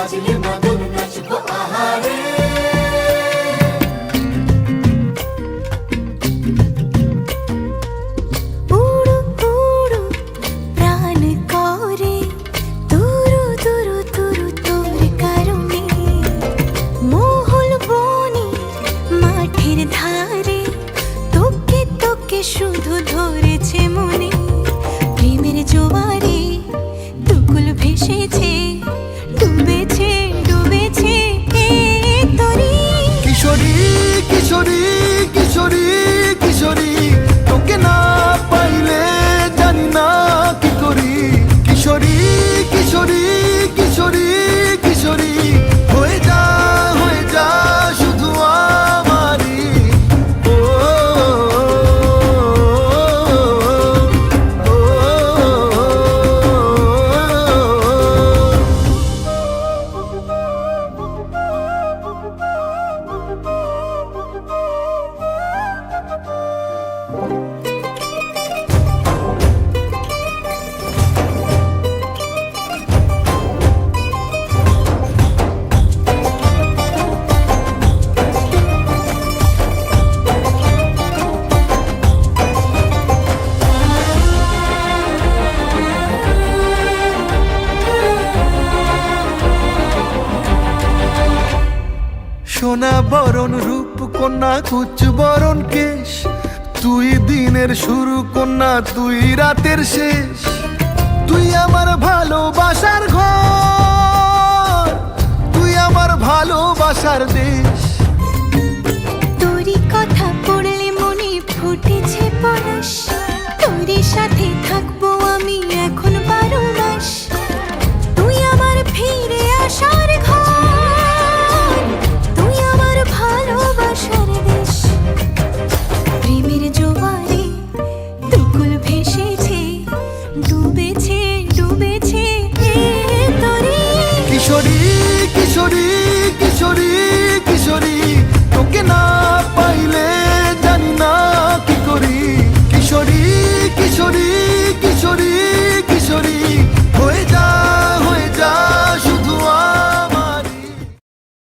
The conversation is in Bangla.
বাজলে মাদল নাচবো আহারে। উড়ু উড়ু প্রাণ করে তুরু তুরু তুরু তোর কারণে, মহল বনে মাঠের ধারে তোকে তোকে শুধু ধরেছে মনে। প্রেমের জোয়ারে দুকুল ভেসেছে, ডুবেছে ডুবেছে এ তরি। কিশোরী কিশোরী কিশোরী কিশোরী, তোকে না পাইলে জানি না কি করি। কিশোরী কিশোরী কিশোরী কিশোরী, হয়ে যা শুধু আমারই। ও, ও, ও, সোনা বরণ রূপ কন্যা কুচ বরণ কেশ, তুই দিনের শুরু কন্যা তুই রাতের শেষ। তুই আমার ভালোবাসার ঘর, তুই আমার ভালোবাসার দেশ। তোরই কথা পড়লে মনে ফুটেছে পরশ, তোরই সাথে